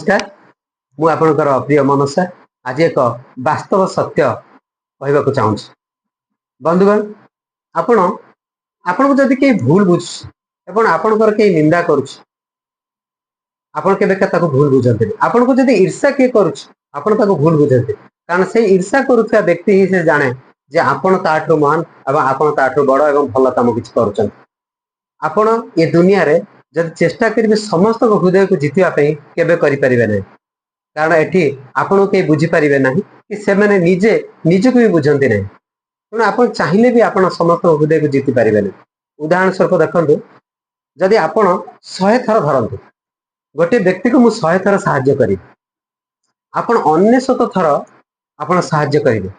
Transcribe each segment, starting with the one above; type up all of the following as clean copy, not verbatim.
नमस्कार मु आपणकर प्रिय मनसा आज एक वास्तव सत्य कहवाक चाहूँ बंधुगण आपण आपण को जदि कहीं भूल बुझ आपणकर कहीं निंदा करुच्छ आपण के भूल बुझते आपण को जदि ईर्षा किए करुच्छ भूल बुझते कारण से ईर्षा करुवा व्यक्ति ही से जाने जे आपण ताठू महान एवं आपण ताठू बड़ एवं भल कम किसी कर आपण ये दुनिया रे जब चेष्टा करेंगे समस्त हृदय को जितवाई केवे करें ना कारण एटी आपन कहीं बुझीपारे ना कि से मैंने निजे निजक भी बुझती ना तेणु आप चाहिए भी आप समस्त हृदय को जीति पारे ना उदाहरण स्वरूप देखो जदि आप 100 थर धरतु गोटे व्यक्ति को मुझे 100 थर साहाय्य करी आपण 99 थर आप साहाय्य करेंगे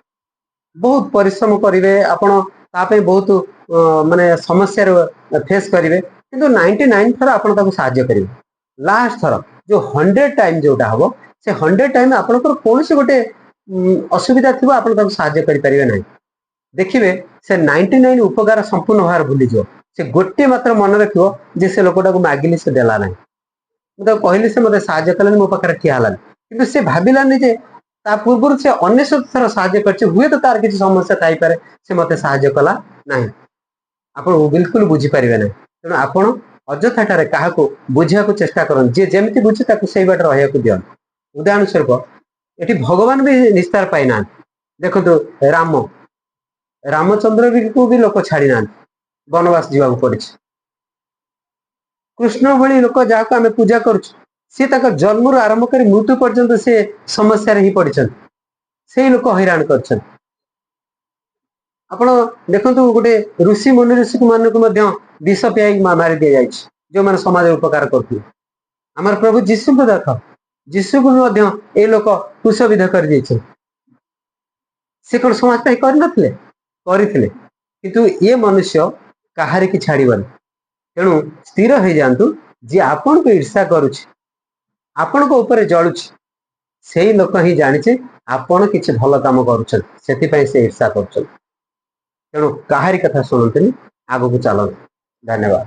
बहुत परिश्रम करेंगे आपण बहुत माने समस्या फेस करेंगे किंतु 99 थर आप साहाय्य करेंगे लास्ट थर जो 100 टाइम जोटा हम से 100 टाइम आपंकर कौन से गोटे असुविधा थी आप साहाय्य करें ना देखिए से 99 उपकार संपूर्ण भाव भूली जाओ से गोटे मात्र मन रखो जे से लोकटा को मागिली से देला ना मुझे कहली से मत साहाय्य कलानी मो पाखे ठिया कि से भाविलानी जे ता पूर्व से 99 थर साहाय्य कर हुए तो तार किसी समस्या थाईपे से मत साहाय्य कला ना आप बिल्कुल बुझीपारे ना तेणु आपड़ अजथा क्या बुझा चेष्टा कर जी जमी बुझे से बाट रहा दियो उदाहरण स्वरूप ये भगवान भी निस्तार पाई ना देखो राम रामचंद्र को भी लोक छाड़ी ना वनवास जावाक पड़ी कृष्ण भली लोक जहाँ आम पूजा कर जन्म आरंभ कर मृत्यु पर्यंत से समस्या ही पड़ी से लोक हैरान कर आपण देखो गोटे ऋषि मुनि ऋषि मान को विष पियाई मारी दि जाए जो मैंने समाज उपकार करते आम प्रभु जीशु को देख जीशु को ये लोक कुशविध कर कौन समाज करते किंतु ये मनुष्य कहार की छाड़बन तेणु स्थिर हो जातु जी आपण को ईर्षा करुच्छ आपण को ऊपर जलुच से लोक ही जानी आपण किसी भल कम कर ईर्षा कर तेणु कहारी कथा शुणुनी आगू चलते धन्यवाद।